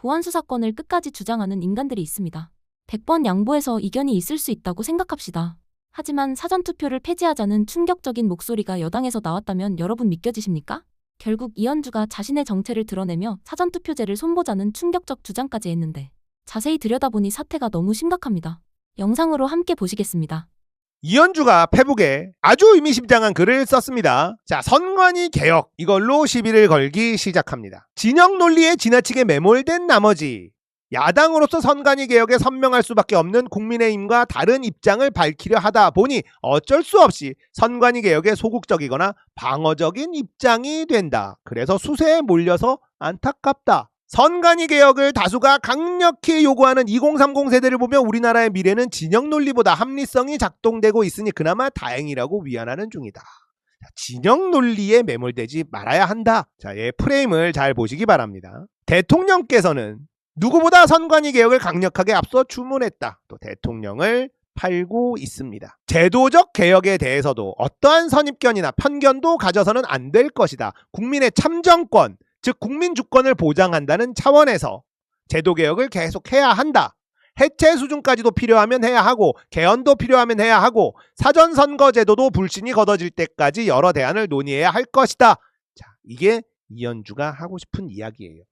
보안수사권을 끝까지 주장하는 인간들이 있습니다. 100번 양보해서 이견이 있을 수 있다고 생각합시다. 하지만 사전투표를 폐지하자는 충격적인 목소리가 여당에서 나왔다면 여러분 믿겨지십니까? 결국 이현주가 자신의 정체를 드러내며 사전투표제를 손보자는 충격적 주장까지 했는데 자세히 들여다보니 사태가 너무 심각합니다. 영상으로 함께 보시겠습니다. 이현주가 페북에 아주 의미심장한 글을 썼습니다. 자, 선관위 개혁 이걸로 시비를 걸기 시작합니다. 진영 논리에 지나치게 매몰된 나머지 야당으로서 선관위 개혁에 선명할 수밖에 없는 국민의힘과 다른 입장을 밝히려 하다 보니 어쩔 수 없이 선관위 개혁에 소극적이거나 방어적인 입장이 된다. 그래서 수세에 몰려서 안타깝다. 선관위 개혁을 다수가 강력히 요구하는 2030 세대를 보면 우리나라의 미래는 진영 논리보다 합리성이 작동되고 있으니 그나마 다행이라고 위안하는 중이다. 진영 논리에 매몰되지 말아야 한다. 자, 예, 프레임을 잘 보시기 바랍니다. 대통령께서는 누구보다 선관위 개혁을 강력하게 앞서 주문했다. 또 대통령을 팔고 있습니다. 제도적 개혁에 대해서도 어떠한 선입견이나 편견도 가져서는 안 될 것이다. 국민의 참정권, 즉 국민 주권을 보장한다는 차원에서 제도 개혁을 계속해야 한다. 해체 수준까지도 필요하면 해야 하고 개헌도 필요하면 해야 하고 사전선거제도도 불신이 걷어질 때까지 여러 대안을 논의해야 할 것이다. 자, 이게 이현주가 하고 싶은 이야기예요.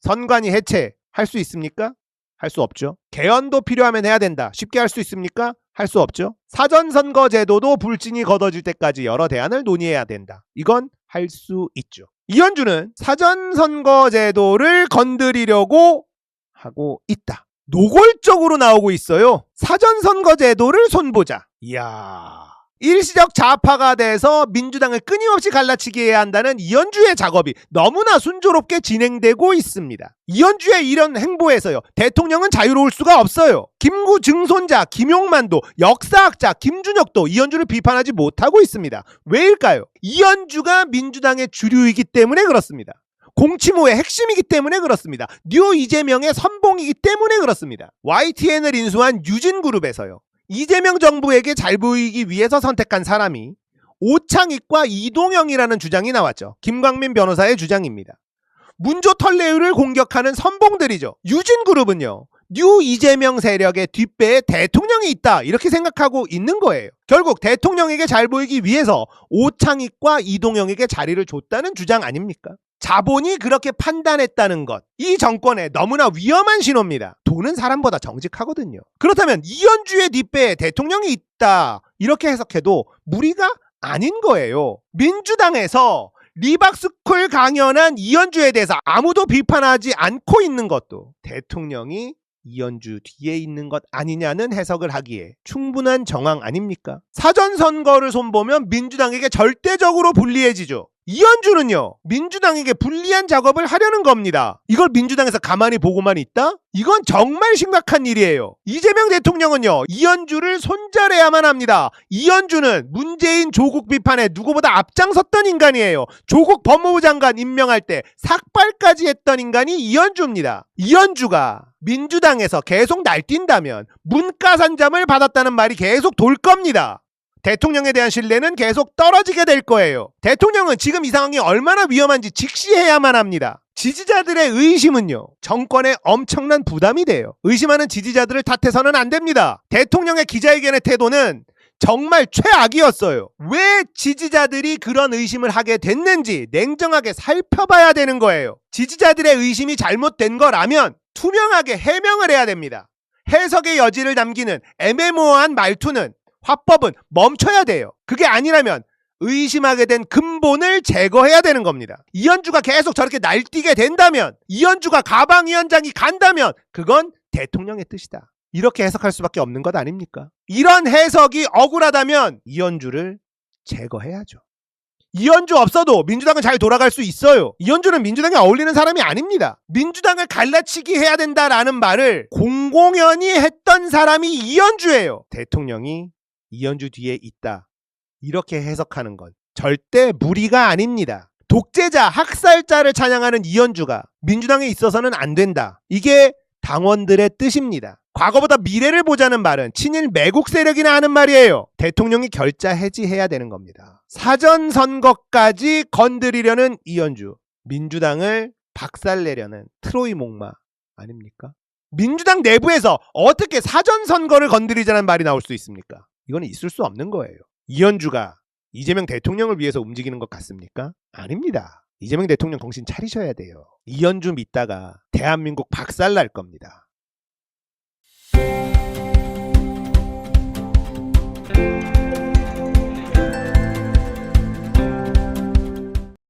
선관위 해체 할 수 있습니까? 할 수 없죠. 개헌도 필요하면 해야 된다. 쉽게 할 수 있습니까? 할 수 없죠. 사전선거제도도 불신이 걷어질 때까지 여러 대안을 논의해야 된다. 이건 할 수 있죠. 이현주는 사전선거제도를 건드리려고 하고 있다. 노골적으로 나오고 있어요. 사전선거제도를 손보자. 이야, 일시적 좌파가 돼서 민주당을 끊임없이 갈라치게 해야 한다는 이현주의 작업이 너무나 순조롭게 진행되고 있습니다. 이현주의 이런 행보에서요, 대통령은 자유로울 수가 없어요. 김구 증손자 김용만도, 역사학자 김준혁도 이현주를 비판하지 못하고 있습니다. 왜일까요? 이현주가 민주당의 주류이기 때문에 그렇습니다. 공치모의 핵심이기 때문에 그렇습니다. 뉴 이재명의 선봉이기 때문에 그렇습니다. YTN을 인수한 유진그룹에서요, 이재명 정부에게 잘 보이기 위해서 선택한 사람이 오창익과 이동영이라는 주장이 나왔죠. 김광민 변호사의 주장입니다. 문조 털레유를 공격하는 선봉들이죠. 유진그룹은요, 뉴 이재명 세력의 뒷배에 대통령이 있다 이렇게 생각하고 있는 거예요. 결국 대통령에게 잘 보이기 위해서 오창익과 이동영에게 자리를 줬다는 주장 아닙니까? 자본이 그렇게 판단했다는 것, 이 정권에 너무나 위험한 신호입니다. 돈은 사람보다 정직하거든요. 그렇다면 이현주의 뒷배에 대통령이 있다 이렇게 해석해도 무리가 아닌 거예요. 민주당에서 리박스쿨 강연한 이현주에 대해서 아무도 비판하지 않고 있는 것도 대통령이 이현주 뒤에 있는 것 아니냐는 해석을 하기에 충분한 정황 아닙니까? 사전선거를 손보면 민주당에게 절대적으로 불리해지죠. 이현주는요, 민주당에게 불리한 작업을 하려는 겁니다. 이걸 민주당에서 가만히 보고만 있다? 이건 정말 심각한 일이에요. 이재명 대통령은요, 이현주를 손절해야만 합니다. 이현주는 문재인 조국 비판에 누구보다 앞장섰던 인간이에요. 조국 법무부 장관 임명할 때 삭발까지 했던 인간이 이현주입니다. 이현주가 민주당에서 계속 날뛴다면 문과산점을 받았다는 말이 계속 돌 겁니다. 대통령에 대한 신뢰는 계속 떨어지게 될 거예요. 대통령은 지금 이 상황이 얼마나 위험한지 직시해야만 합니다. 지지자들의 의심은요, 정권에 엄청난 부담이 돼요. 의심하는 지지자들을 탓해서는 안 됩니다. 대통령의 기자회견의 태도는 정말 최악이었어요. 왜 지지자들이 그런 의심을 하게 됐는지 냉정하게 살펴봐야 되는 거예요. 지지자들의 의심이 잘못된 거라면 투명하게 해명을 해야 됩니다. 해석의 여지를 남기는 애매모호한 말투는, 화법은 멈춰야 돼요. 그게 아니라면 의심하게 된 근본을 제거해야 되는 겁니다. 이현주가 계속 저렇게 날뛰게 된다면, 이현주가 가방위원장이 간다면 그건 대통령의 뜻이다. 이렇게 해석할 수밖에 없는 것 아닙니까? 이런 해석이 억울하다면 이현주를 제거해야죠. 이현주 없어도 민주당은 잘 돌아갈 수 있어요. 이현주는 민주당에 어울리는 사람이 아닙니다. 민주당을 갈라치기 해야 된다라는 말을 공공연히 했던 사람이 이현주예요. 대통령이 이현주 뒤에 있다 이렇게 해석하는 건 절대 무리가 아닙니다. 독재자, 학살자를 찬양하는 이현주가 민주당에 있어서는 안 된다, 이게 당원들의 뜻입니다. 과거보다 미래를 보자는 말은 친일 매국 세력이나 하는 말이에요. 대통령이 결자 해지해야 되는 겁니다. 사전선거까지 건드리려는 이현주, 민주당을 박살내려는 트로이 목마, 아닙니까? 민주당 내부에서 어떻게 사전선거를 건드리자는 말이 나올 수 있습니까? 이건 있을 수 없는 거예요. 이현주가 이재명 대통령을 위해서 움직이는 것 같습니까? 아닙니다. 이재명 대통령 정신 차리셔야 돼요. 이현주 믿다가 대한민국 박살날 겁니다.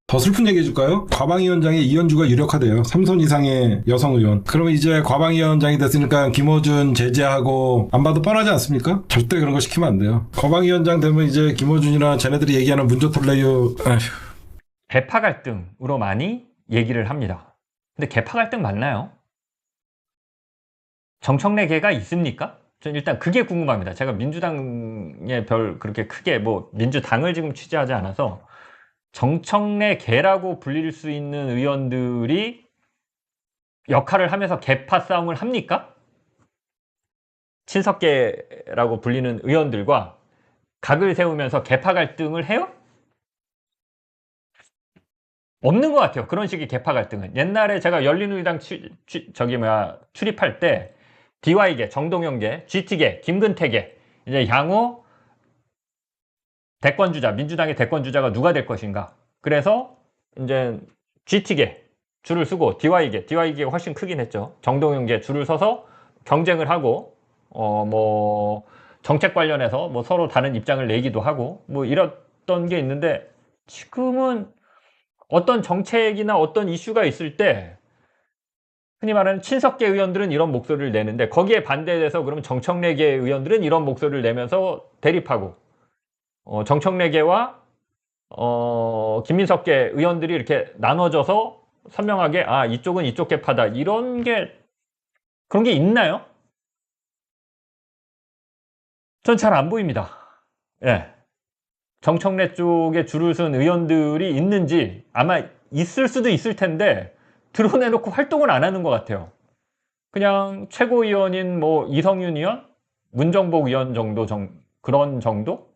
더 슬픈 얘기 해줄까요? 과방위원장에 이현주가 유력하대요. 3선 이상의 여성 의원. 그러면 이제 과방위원장이 됐으니까 김어준 제재하고 안 봐도 뻔하지 않습니까? 절대 그런 거 시키면 안 돼요. 과방위원장 되면 이제 김어준이나 쟤네들이 얘기하는 문조털레유 개파 갈등으로 많이 얘기를 합니다. 근데 개파 갈등 맞나요? 정청래계가 있습니까? 전 일단 그게 궁금합니다. 제가 민주당에 별 그렇게 크게 민주당을 지금 취재하지 않아서 정청래계라고 불릴 수 있는 의원들이 역할을 하면서 개파 싸움을 합니까? 친석계라고 불리는 의원들과 각을 세우면서 개파 갈등을 해요? 없는 것 같아요. 그런 식의 개파 갈등은. 옛날에 제가 열린우리당 출입할 때 DY계, 정동영계, GT계, 김근태계 이제 향후 대권주자, 민주당의 대권주자가 누가 될 것인가. 그래서 이제 GT계 줄을 쓰고 DY계가 훨씬 크긴 했죠. 정동영계 줄을 서서 경쟁을 하고 정책 관련해서 서로 다른 입장을 내기도 하고 이랬던 게 있는데 지금은 어떤 정책이나 어떤 이슈가 있을 때 흔히 말하는 친석계 의원들은 이런 목소리를 내는데 거기에 반대돼서 그러면 정청래계 의원들은 이런 목소리를 내면서 대립하고 정청래계와 김민석계 의원들이 이렇게 나눠져서 선명하게 이쪽은 이쪽 계파다 그런 게 있나요? 전 잘 안 보입니다. 예. 정청래 쪽에 줄을 쓴 의원들이 있는지 아마 있을 수도 있을 텐데 드러내놓고 활동을 안 하는 것 같아요. 그냥 최고위원인 이성윤 의원, 문정복 의원 정도 그런 정도?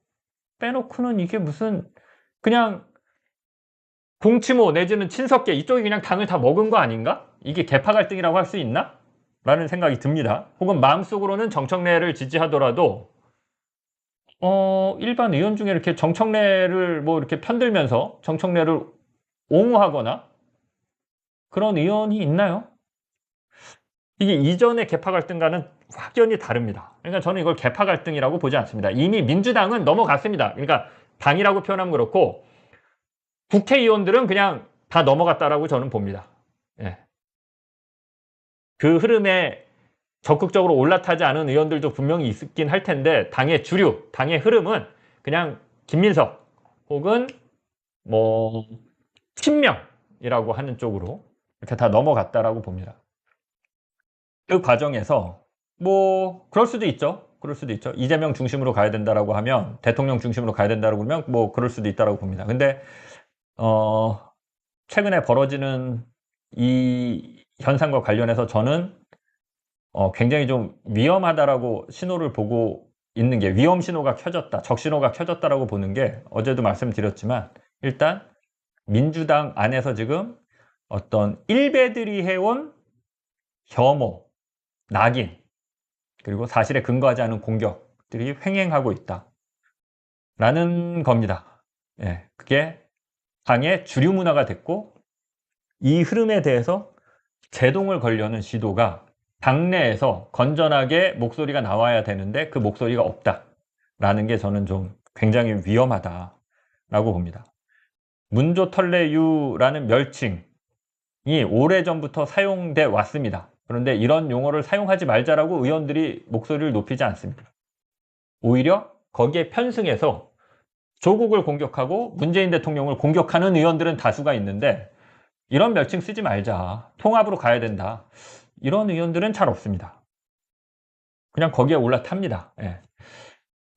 빼놓고는 이게 무슨 그냥 공치모 내지는 친석계 이쪽이 그냥 당을 다 먹은 거 아닌가? 이게 개파 갈등이라고 할 수 있나? 라는 생각이 듭니다. 혹은 마음속으로는 정청래를 지지하더라도 일반 의원 중에 이렇게 정청래를 이렇게 편들면서 정청래를 옹호하거나 그런 의원이 있나요? 이게 이전의 개파 갈등과는 확연히 다릅니다. 그러니까 저는 이걸 개파 갈등이라고 보지 않습니다. 이미 민주당은 넘어갔습니다. 그러니까 당이라고 표현하면 그렇고 국회의원들은 그냥 다 넘어갔다라고 저는 봅니다. 예. 그 흐름에 적극적으로 올라타지 않은 의원들도 분명히 있긴 할 텐데 당의 주류, 당의 흐름은 그냥 김민석 혹은 친명이라고 하는 쪽으로 이렇게 다 넘어갔다라고 봅니다. 그 과정에서 그럴 수도 있죠. 그럴 수도 있죠. 이재명 중심으로 가야 된다라고 하면 대통령 중심으로 가야 된다라고 하면 그럴 수도 있다라고 봅니다. 근데 최근에 벌어지는 이 현상과 관련해서 저는 굉장히 좀 위험하다라고 신호를 보고 있는 게 위험 신호가 켜졌다, 적신호가 켜졌다라고 보는 게 어제도 말씀드렸지만 일단 민주당 안에서 지금 어떤 일베들이 해온 혐오, 낙인 그리고 사실에 근거하지 않은 공격들이 횡행하고 있다라는 겁니다. 예, 그게 당의 주류 문화가 됐고 이 흐름에 대해서 제동을 걸려는 시도가 당내에서 건전하게 목소리가 나와야 되는데 그 목소리가 없다라는 게 저는 좀 굉장히 위험하다라고 봅니다. 문조털레유라는 명칭이 오래전부터 사용돼 왔습니다. 그런데 이런 용어를 사용하지 말자라고 의원들이 목소리를 높이지 않습니다. 오히려 거기에 편승해서 조국을 공격하고 문재인 대통령을 공격하는 의원들은 다수가 있는데 이런 명칭 쓰지 말자. 통합으로 가야 된다. 이런 의원들은 잘 없습니다. 그냥 거기에 올라탑니다. 예.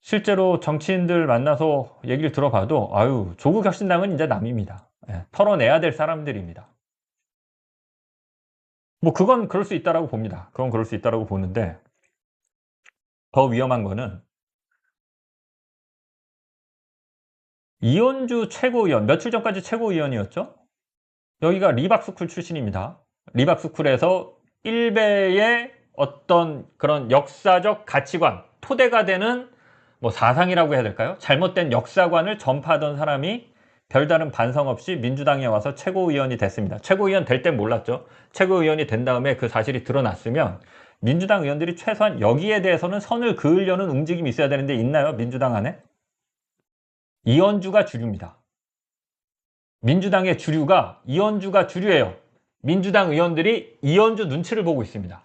실제로 정치인들 만나서 얘기를 들어봐도 조국혁신당은 이제 남입니다. 예. 털어내야 될 사람들입니다. 그건 그럴 수 있다라고 봅니다. 그건 그럴 수 있다라고 보는데 더 위험한 거는 이현주 최고위원, 며칠 전까지 최고위원이었죠? 여기가 리박스쿨 출신입니다. 리박스쿨에서 일베의 어떤 그런 역사적 가치관, 토대가 되는 뭐 사상이라고 해야 될까요? 잘못된 역사관을 전파하던 사람이 별다른 반성 없이 민주당에 와서 최고위원이 됐습니다. 최고위원 될 땐 몰랐죠. 최고위원이 된 다음에 그 사실이 드러났으면 민주당 의원들이 최소한 여기에 대해서는 선을 그으려는 움직임이 있어야 되는데 있나요? 민주당 안에? 이현주가 주류입니다. 민주당의 주류가 이현주가 주류예요. 민주당 의원들이 이현주 눈치를 보고 있습니다.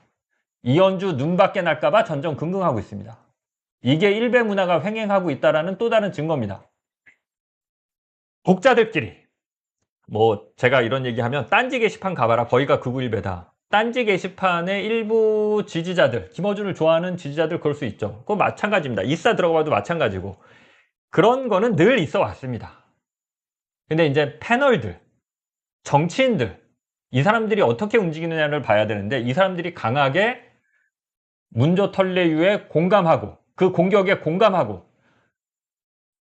이현주 눈 밖에 날까봐 전전긍긍하고 있습니다. 이게 일베 문화가 횡행하고 있다는 또 다른 증거입니다. 독자들끼리 뭐 제가 이런 얘기하면 딴지 게시판 가봐라. 거기가 극우일베다. 딴지 게시판의 일부 지지자들, 김어준을 좋아하는 지지자들 그럴 수 있죠. 그거 마찬가지입니다. 인싸 들어가봐도 마찬가지고 그런 거는 늘 있어 왔습니다. 근데 이제 패널들, 정치인들 이 사람들이 어떻게 움직이느냐를 봐야 되는데 이 사람들이 강하게 문조 털레유에 공감하고 그 공격에 공감하고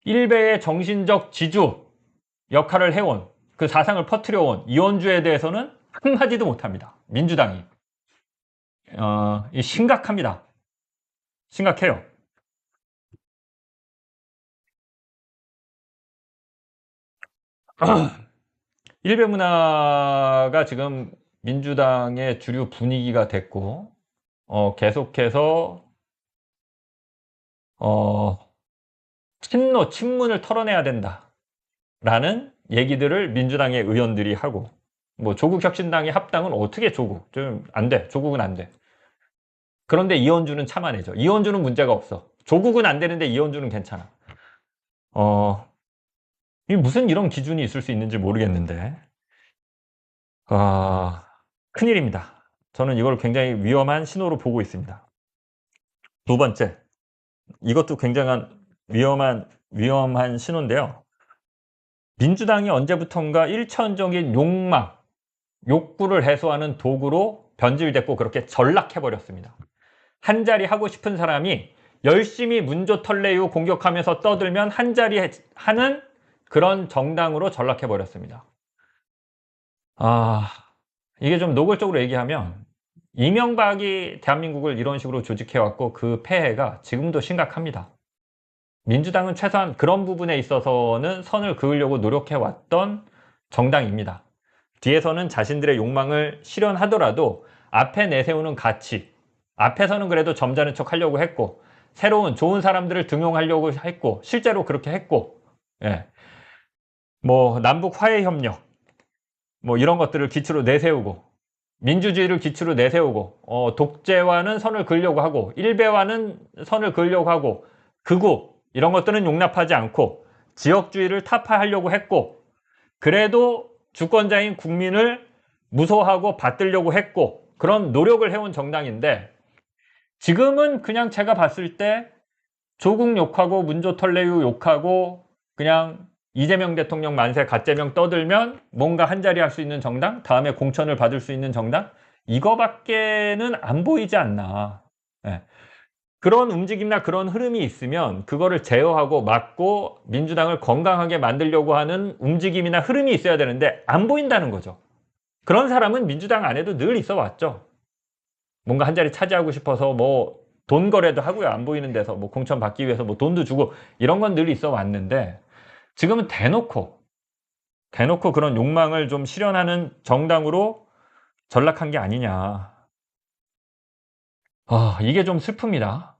일베의 정신적 지주 역할을 해온 그 사상을 퍼뜨려온 이현주에 대해서는 한마디도 못합니다. 민주당이 심각합니다. 심각해요. 일베 문화가 지금 민주당의 주류 분위기가 됐고 계속해서 친문을 털어내야 된다라는 얘기들을 민주당의 의원들이 하고 뭐 조국혁신당의 합당은 어떻게 조국? 좀 안 돼. 조국은 안 돼. 그런데 이현주는 참아내죠. 이현주는 문제가 없어. 조국은 안 되는데 이현주는 괜찮아. 무슨 이런 기준이 있을 수 있는지 모르겠는데 큰일입니다. 저는 이걸 굉장히 위험한 신호로 보고 있습니다. 두 번째, 이것도 굉장한 위험한 신호인데요. 민주당이 언제부턴가 일천적인 욕구를 해소하는 도구로 변질됐고 그렇게 전락해버렸습니다. 한자리 하고 싶은 사람이 열심히 문조 털레유 공격하면서 떠들면 한자리 하는 그런 정당으로 전락해버렸습니다. 이게 좀 노골적으로 얘기하면 이명박이 대한민국을 이런 식으로 조직해왔고 그 폐해가 지금도 심각합니다. 민주당은 최소한 그런 부분에 있어서는 선을 그으려고 노력해왔던 정당입니다. 뒤에서는 자신들의 욕망을 실현하더라도 앞에 내세우는 가치, 앞에서는 그래도 점잖은 척 하려고 했고 새로운 좋은 사람들을 등용하려고 했고 실제로 그렇게 했고 뭐 남북 화해 협력 뭐 이런 것들을 기초로 내세우고 민주주의를 기초로 내세우고 독재와는 선을 그으려고 하고 일베와는 선을 그으려고 하고 극우 이런 것들은 용납하지 않고 지역주의를 타파하려고 했고 그래도 주권자인 국민을 무소하고 받들려고 했고 그런 노력을 해온 정당인데 지금은 그냥 제가 봤을 때 조국 욕하고 문조 털레유 욕하고 그냥 이재명 대통령 만세 가짜명 떠들면 뭔가 한자리 할 수 있는 정당? 다음에 공천을 받을 수 있는 정당? 이거밖에는 안 보이지 않나. 그런 움직임이나 그런 흐름이 있으면 그거를 제어하고 막고 민주당을 건강하게 만들려고 하는 움직임이나 흐름이 있어야 되는데 안 보인다는 거죠. 그런 사람은 민주당 안에도 늘 있어 왔죠. 뭔가 한 자리 차지하고 싶어서 뭐 돈 거래도 하고요. 안 보이는 데서 뭐 공천 받기 위해서 뭐 돈도 주고 이런 건 늘 있어 왔는데 지금은 대놓고 그런 욕망을 좀 실현하는 정당으로 전락한 게 아니냐. 이게 좀 슬픕니다.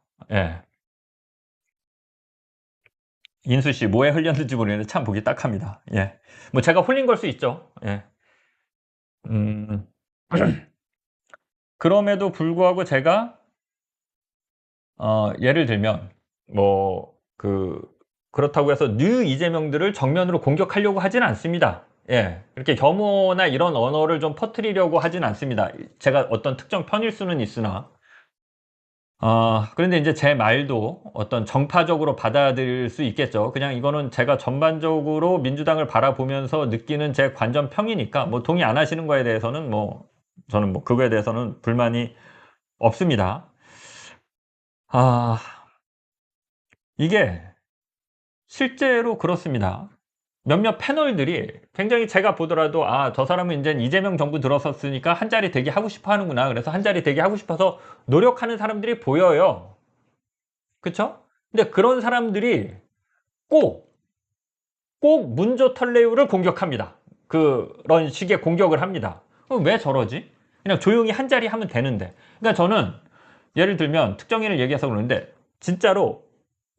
인수 씨, 뭐에 흘렸는지 모르겠는데 참 보기 딱합니다. 뭐 제가 홀린 걸 수 있죠. 그럼에도 불구하고 제가 예를 들면 뭐 그렇다고 해서 뉴 이재명들을 정면으로 공격하려고 하진 않습니다. 이렇게 혐오나 이런 언어를 좀 퍼뜨리려고 하진 않습니다. 제가 어떤 특정 편일 수는 있으나 그런데 이제 제 말도 어떤 정파적으로 받아들일 수 있겠죠. 그냥 이거는 제가 전반적으로 민주당을 바라보면서 느끼는 제 관전평이니까 뭐 동의 안 하시는 거에 대해서는 뭐 저는 뭐 그거에 대해서는 불만이 없습니다. 이게 실제로 그렇습니다. 몇몇 패널들이 굉장히 제가 보더라도 저 사람은 이제 이재명 정부 들어섰으니까 한 자리 되기 하고 싶어 하는구나. 그래서 한 자리 되기 하고 싶어서 노력하는 사람들이 보여요. 그쵸? 근데 그런 사람들이 꼭 문조털레우를 공격합니다. 그런 식의 공격을 합니다. 그럼 왜 저러지? 그냥 조용히 한 자리 하면 되는데. 그러니까 저는 예를 들면 특정인을 얘기해서 그러는데 진짜로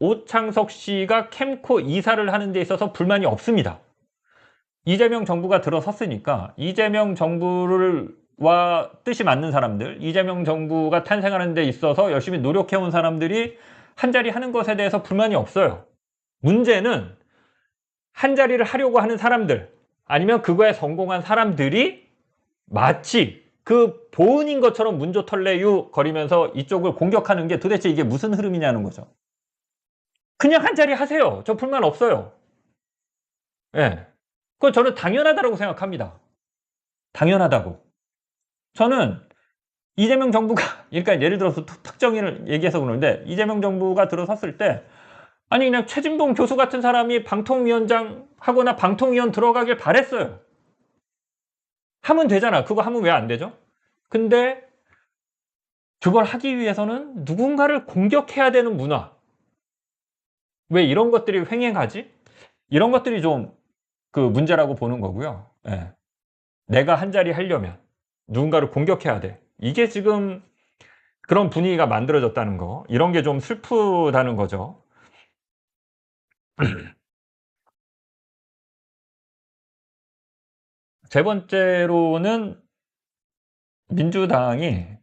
오창석 씨가 캠코 이사를 하는 데 있어서 불만이 없습니다. 이재명 정부가 들어섰으니까 이재명 정부와 뜻이 맞는 사람들, 이재명 정부가 탄생하는 데 있어서 열심히 노력해온 사람들이 한 자리 하는 것에 대해서 불만이 없어요. 문제는 한 자리를 하려고 하는 사람들, 아니면 그거에 성공한 사람들이 마치 그 보은인 것처럼 문조털레유 거리면서 이쪽을 공격하는 게 도대체 이게 무슨 흐름이냐는 거죠. 그냥 한 자리 하세요. 저 불만 없어요. 예. 그건 저는 당연하다고 생각합니다. 당연하다고. 저는 이재명 정부가, 그러니까 예를 들어서 특정인을 얘기해서 그러는데, 이재명 정부가 들어섰을 때, 아니, 그냥 최진봉 교수 같은 사람이 방통위원장 하거나 방통위원 들어가길 바랬어요. 하면 되잖아. 그거 하면 왜 안 되죠? 근데 그걸 하기 위해서는 누군가를 공격해야 되는 문화. 왜 이런 것들이 횡행하지? 이런 것들이 좀 그 문제라고 보는 거고요. 예. 내가 한 자리 하려면 누군가를 공격해야 돼. 이게 지금 그런 분위기가 만들어졌다는 거. 이런 게 좀 슬프다는 거죠. 세 번째로는 민주당이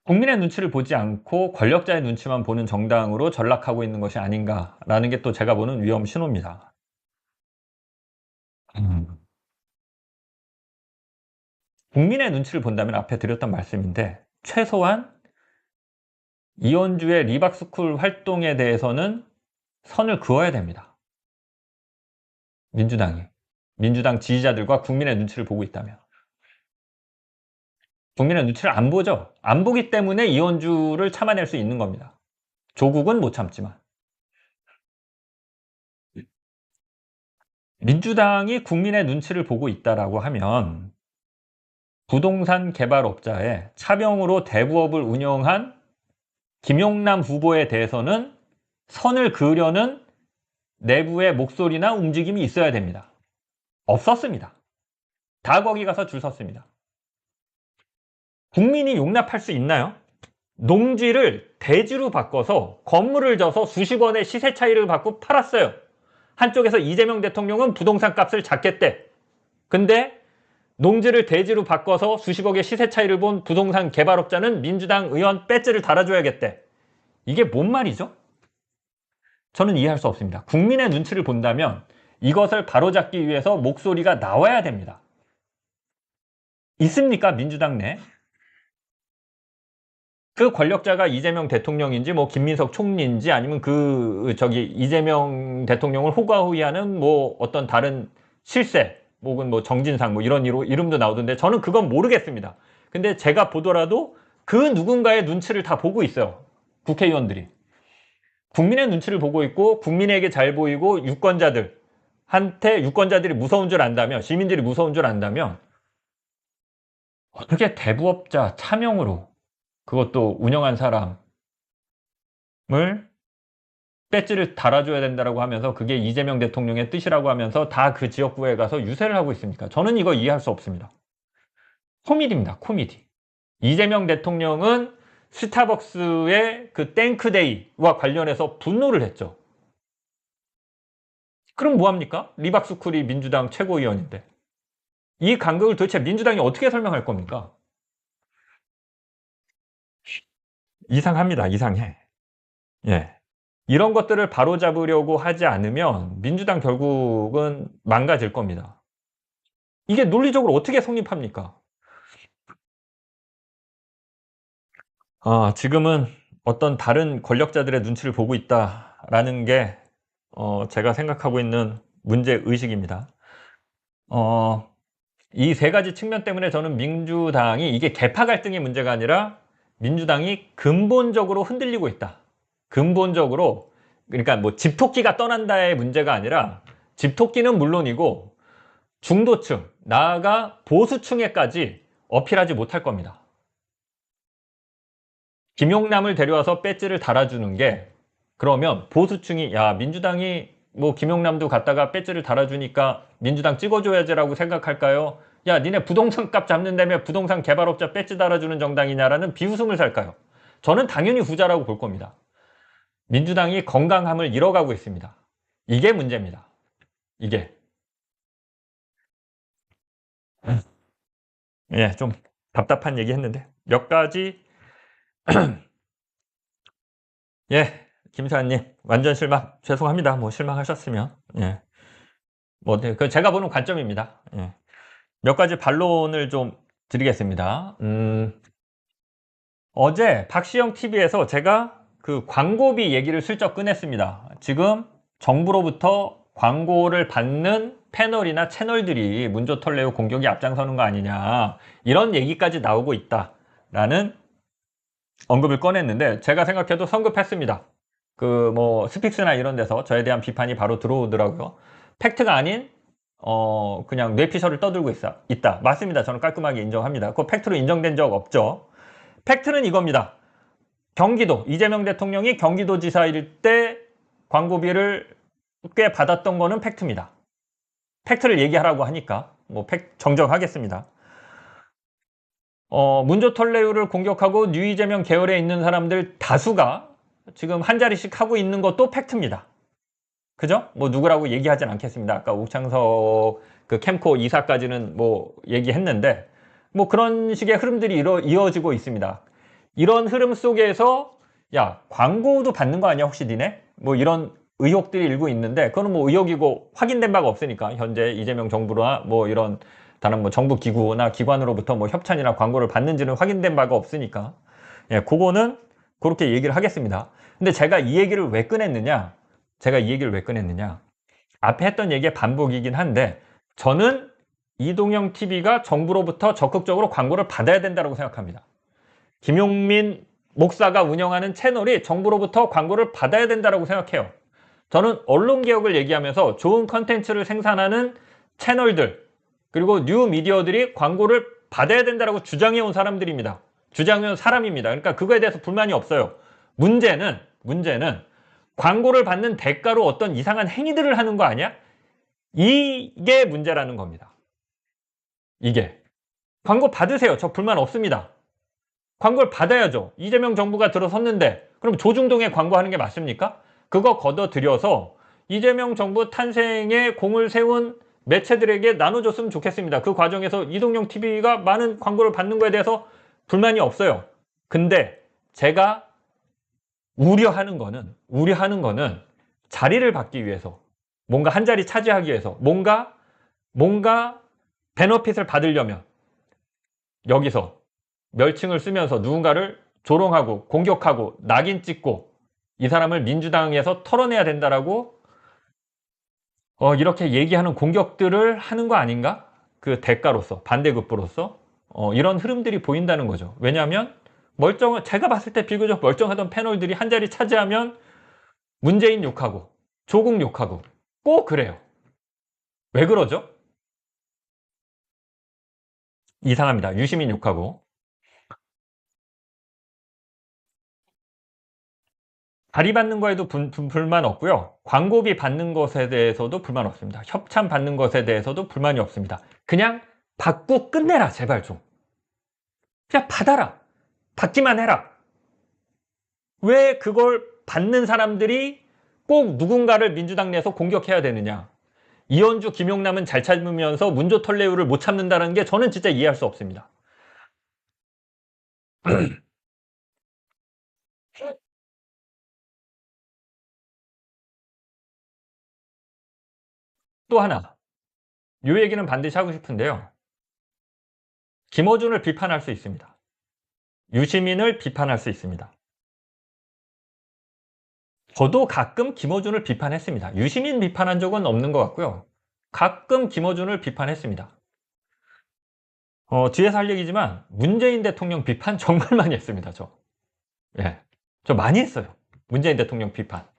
국민의 눈치를 보지 않고 권력자의 눈치만 보는 정당으로 전락하고 있는 것이 아닌가라는 게 또 제가 보는 위험 신호입니다. 국민의 눈치를 본다면 앞에 드렸던 말씀인데 최소한 이현주의 리박스쿨 활동에 대해서는 선을 그어야 됩니다. 민주당 지지자들과 국민의 눈치를 보고 있다면. 국민의 눈치를 안 보죠. 안 보기 때문에 이현주를 참아낼 수 있는 겁니다. 조국은 못 참지만. 민주당이 국민의 눈치를 보고 있다라고 하면 부동산 개발업자의 차명으로 대부업을 운영한 김용남 후보에 대해서는 선을 그으려는 내부의 목소리나 움직임이 있어야 됩니다. 없었습니다. 다 거기 가서 줄 섰습니다. 국민이 용납할 수 있나요? 농지를 대지로 바꿔서 건물을 져서 수십 원의 시세 차이를 받고 팔았어요. 한쪽에서 이재명 대통령은 부동산 값을 잡겠대. 근데 농지를 대지로 바꿔서 수십억의 시세 차이를 본 부동산 개발업자는 민주당 의원 배지를 달아줘야겠대. 이게 뭔 말이죠? 저는 이해할 수 없습니다. 국민의 눈치를 본다면 이것을 바로잡기 위해서 목소리가 나와야 됩니다. 있습니까? 민주당 내? 그 권력자가 이재명 대통령인지 뭐 김민석 총리인지 아니면 이재명 대통령을 호가호위하는 뭐 어떤 다른 실세 혹은 뭐 정진상 뭐 이런 이름도 나오던데 저는 그건 모르겠습니다. 근데 제가 보더라도 그 누군가의 눈치를 다 보고 있어요. 국회의원들이. 국민의 눈치를 보고 있고 국민에게 잘 보이고 유권자들이 무서운 줄 안다면, 시민들이 무서운 줄 안다면 어떻게 대부업자 차명으로 그것도 운영한 사람을 배지를 달아줘야 된다고 하면서 그게 이재명 대통령의 뜻이라고 하면서 다 그 지역구에 가서 유세를 하고 있습니까? 저는 이거 이해할 수 없습니다. 코미디입니다. 코미디. 이재명 대통령은 스타벅스의 그 땡크데이와 관련해서 분노를 했죠. 그럼 뭐합니까? 리박스쿨이 민주당 최고위원인데. 이 간극을 도대체 민주당이 어떻게 설명할 겁니까? 이상합니다. 이상해. 예. 이런 것들을 바로잡으려고 하지 않으면 민주당 결국은 망가질 겁니다. 이게 논리적으로 어떻게 성립합니까? 지금은 어떤 다른 권력자들의 눈치를 보고 있다라는 게 제가 생각하고 있는 문제의식입니다. 이 세 가지 측면 때문에 저는 민주당이 이게 계파 갈등의 문제가 아니라 민주당이 근본적으로 흔들리고 있다. 근본적으로 그러니까 뭐 집토끼가 떠난다의 문제가 아니라 집토끼는 물론이고 중도층, 나아가 보수층에까지 어필하지 못할 겁니다. 김용남을 데려와서 배지를 달아주는 게 그러면 보수층이 야 민주당이 뭐 김용남도 갖다가 배지를 달아주니까 민주당 찍어줘야지라고 생각할까요? 야 니네 부동산 값 잡는다며 부동산 개발업자 배지 달아주는 정당이냐라는 비웃음을 살까요? 저는 당연히 후자라고 볼 겁니다. 민주당이 건강함을 잃어가고 있습니다. 이게 문제입니다. 이게. 예, 좀 답답한 얘기 했는데 몇 가지 예, 김사님 완전 실망 죄송합니다. 뭐 실망하셨으면 예, 뭐 그 제가 보는 관점입니다. 예. 몇 가지 반론을 좀 드리겠습니다. 어제 박시영 TV에서 제가 그 광고비 얘기를 슬쩍 꺼냈습니다. 지금 정부로부터 광고를 받는 패널이나 채널들이 문조털레오 공격에 앞장서는 거 아니냐 이런 얘기까지 나오고 있다라는 언급을 꺼냈는데 제가 생각해도 성급했습니다. 그 뭐 스픽스나 이런 데서 저에 대한 비판이 바로 들어오더라고요. 팩트가 아닌 그냥 뇌피셜을 떠들고 있다. 맞습니다. 저는 깔끔하게 인정합니다. 그 팩트로 인정된 적 없죠. 팩트는 이겁니다. 경기도 이재명 대통령이 경기도지사일 때 광고비를 꽤 받았던 거는 팩트입니다. 팩트를 얘기하라고 하니까 뭐 정정하겠습니다. 문조털레오를 공격하고 뉴 이재명 계열에 있는 사람들 다수가 지금 한 자리씩 하고 있는 것도 팩트입니다. 그죠? 뭐 누구라고 얘기하진 않겠습니다. 아까 옥창석 그 캠코 이사까지는 뭐 얘기했는데 뭐 그런 식의 흐름들이 이어지고 있습니다. 이런 흐름 속에서 야 광고도 받는 거 아니야 혹시 니네? 뭐 이런 의혹들이 일고 있는데 그거는 뭐 의혹이고 확인된 바가 없으니까 현재 이재명 정부나 뭐 이런 다른 뭐 정부 기구나 기관으로부터 뭐 협찬이나 광고를 받는지는 확인된 바가 없으니까 예, 그거는 그렇게 얘기를 하겠습니다. 근데 제가 이 얘기를 왜 꺼냈느냐? 앞에 했던 얘기의 반복이긴 한데 저는 이동영 TV가 정부로부터 적극적으로 광고를 받아야 된다고 생각합니다. 김용민 목사가 운영하는 채널이 정부로부터 광고를 받아야 된다고 생각해요. 저는 언론개혁을 얘기하면서 좋은 컨텐츠를 생산하는 채널들 그리고 뉴 미디어들이 광고를 받아야 된다고 주장해온 사람들입니다. 주장해온 사람입니다. 그러니까 그거에 대해서 불만이 없어요. 문제는 광고를 받는 대가로 어떤 이상한 행위들을 하는 거 아니야? 이게 문제라는 겁니다. 이게. 광고 받으세요. 저 불만 없습니다. 광고를 받아야죠. 이재명 정부가 들어섰는데 그럼 조중동에 광고하는 게 맞습니까? 그거 걷어들여서 이재명 정부 탄생에 공을 세운 매체들에게 나눠줬으면 좋겠습니다. 그 과정에서 이동영 TV가 많은 광고를 받는 거에 대해서 불만이 없어요. 근데 제가 우려하는 거는 자리를 받기 위해서 뭔가 한 자리 차지하기 위해서 뭔가 베너핏을 받으려면 여기서 멸칭을 쓰면서 누군가를 조롱하고 공격하고 낙인 찍고 이 사람을 민주당에서 털어내야 된다라고 이렇게 얘기하는 공격들을 하는 거 아닌가? 그 대가로서 반대급부로서 이런 흐름들이 보인다는 거죠. 왜냐하면 제가 봤을 때 비교적 멀쩡하던 패널들이 한 자리 차지하면 문재인 욕하고 조국 욕하고 꼭 그래요. 왜 그러죠? 이상합니다. 유시민 욕하고. 자리 받는 거에도 불만 없고요. 광고비 받는 것에 대해서도 불만 없습니다. 협찬 받는 것에 대해서도 불만이 없습니다. 그냥 받고 끝내라 제발 좀. 그냥 받아라. 받기만 해라. 왜 그걸 받는 사람들이 꼭 누군가를 민주당 내에서 공격해야 되느냐. 이현주, 김용남은 잘 참으면서 문조털레오를 못 참는다는 게 저는 진짜 이해할 수 없습니다. 또 하나. 이 얘기는 반드시 하고 싶은데요. 김어준을 비판할 수 있습니다. 유시민을 비판할 수 있습니다. 저도 가끔 김어준을 비판했습니다. 유시민 비판한 적은 없는 것 같고요. 가끔 김어준을 비판했습니다. 뒤에서 할 얘기지만 문재인 대통령 비판 정말 많이 했습니다. 저 많이 했어요. 문재인 대통령 비판.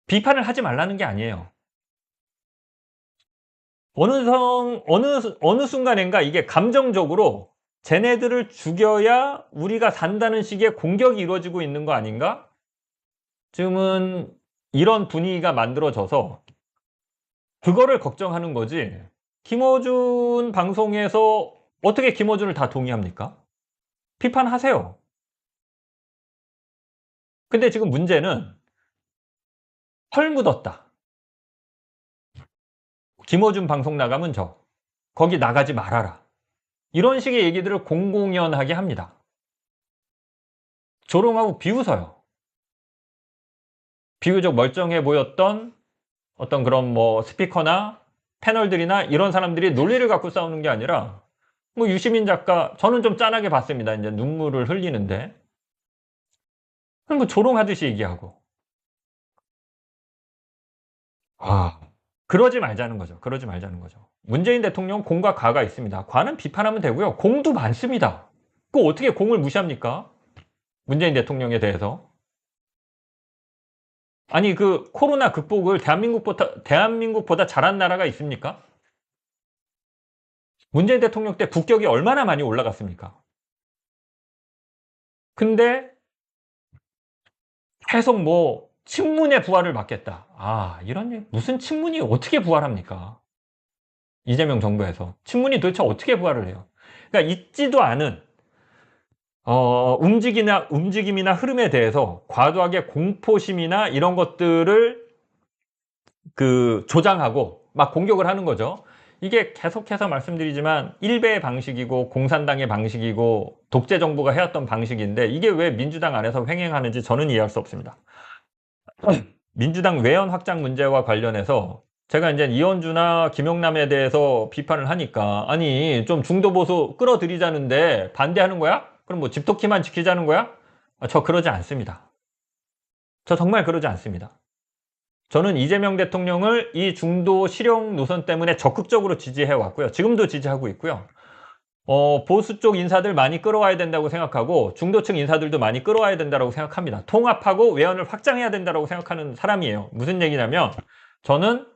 비판을 하지 말라는 게 아니에요. 어느 순간인가 이게 감정적으로 쟤네들을 죽여야 우리가 산다는 식의 공격이 이루어지고 있는 거 아닌가? 지금은 이런 분위기가 만들어져서 그거를 걱정하는 거지. 김어준 방송에서 어떻게 김어준을 다 동의합니까? 비판하세요. 근데 지금 문제는 헐 묻었다. 김어준 방송 나가면 거기 나가지 말아라. 이런 식의 얘기들을 공공연하게 합니다. 조롱하고 비웃어요. 비교적 멀쩡해 보였던 어떤 그런 뭐 스피커나 패널들이나 이런 사람들이 논리를 갖고 싸우는 게 아니라 뭐 유시민 작가 저는 좀 짠하게 봤습니다. 이제 눈물을 흘리는데 뭐 조롱하듯이 얘기하고 그러지 말자는 거죠. 그러지 말자는 거죠. 문재인 대통령 공과 과가 있습니다. 과는 비판하면 되고요. 공도 많습니다. 그 어떻게 공을 무시합니까? 문재인 대통령에 대해서. 아니 그 코로나 극복을 대한민국보다 잘한 나라가 있습니까? 문재인 대통령 때 국격이 얼마나 많이 올라갔습니까? 근데 계속 뭐 친문의 부활을 막겠다. 이런 무슨 친문이 어떻게 부활합니까? 이재명 정부에서 친문이 도대체 어떻게 부활을 해요? 그러니까 있지도 않은 움직임이나 흐름에 대해서 과도하게 공포심이나 이런 것들을 조장하고 막 공격을 하는 거죠. 이게 계속해서 말씀드리지만 일베의 방식이고 공산당의 방식이고 독재 정부가 해왔던 방식인데 이게 왜 민주당 안에서 횡행하는지 저는 이해할 수 없습니다. 민주당 외연 확장 문제와 관련해서 제가 이제 이현주나 김용남에 대해서 비판을 하니까 아니 좀 중도 보수 끌어들이자는데 반대하는 거야? 그럼 뭐 집토끼만 지키자는 거야? 저 그러지 않습니다. 저 정말 그러지 않습니다. 저는 이재명 대통령을 이 중도 실용 노선 때문에 적극적으로 지지해 왔고요. 지금도 지지하고 있고요. 보수 쪽 인사들 많이 끌어와야 된다고 생각하고 중도층 인사들도 많이 끌어와야 된다고 생각합니다. 통합하고 외연을 확장해야 된다고 생각하는 사람이에요. 무슨 얘기냐면 저는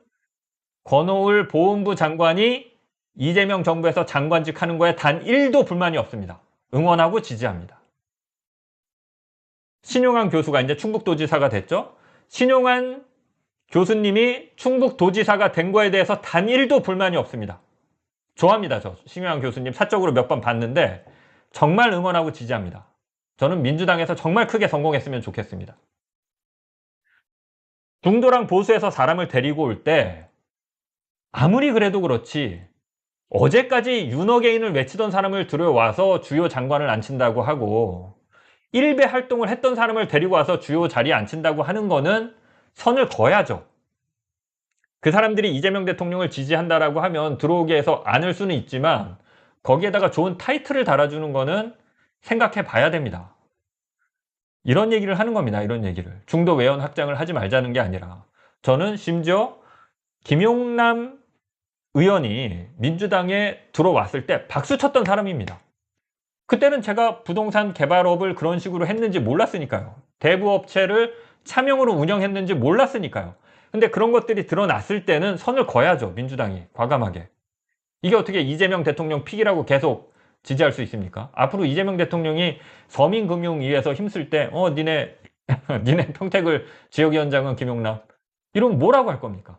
권오을 보훈부 장관이 이재명 정부에서 장관직 하는 거에 단 1도 불만이 없습니다. 응원하고 지지합니다. 신용환 교수가 이제 충북도지사가 됐죠. 신용환 교수님이 충북도지사가 된 거에 대해서 단 1도 불만이 없습니다. 좋아합니다. 저 신용환 교수님 사적으로 몇 번 봤는데 정말 응원하고 지지합니다. 저는 민주당에서 정말 크게 성공했으면 좋겠습니다. 중도랑 보수에서 사람을 데리고 올 때 아무리 그래도 그렇지 어제까지 윤어게인을 외치던 사람을 들여와서 주요 장관을 앉힌다고 하고 일베 활동을 했던 사람을 데리고 와서 주요 자리에 앉힌다고 하는 거는 선을 그어야죠. 그 사람들이 이재명 대통령을 지지한다라고 하면 들어오게 해서 않을 수는 있지만 거기에다가 좋은 타이틀을 달아주는 거는 생각해 봐야 됩니다. 이런 얘기를 하는 겁니다. 이런 얘기를. 중도 외연 확장을 하지 말자는 게 아니라 저는 심지어 김용남 의원이 민주당에 들어왔을 때 박수 쳤던 사람입니다. 그때는 제가 부동산 개발업을 그런 식으로 했는지 몰랐으니까요. 대부업체를 차명으로 운영했는지 몰랐으니까요. 근데 그런 것들이 드러났을 때는 선을 그어야죠. 민주당이 과감하게. 이게 어떻게 이재명 대통령 픽이라고 계속 지지할 수 있습니까? 앞으로 이재명 대통령이 서민금융위에서 힘쓸 때 니네 평택을 지역위원장은 김용남 이러면 뭐라고 할 겁니까?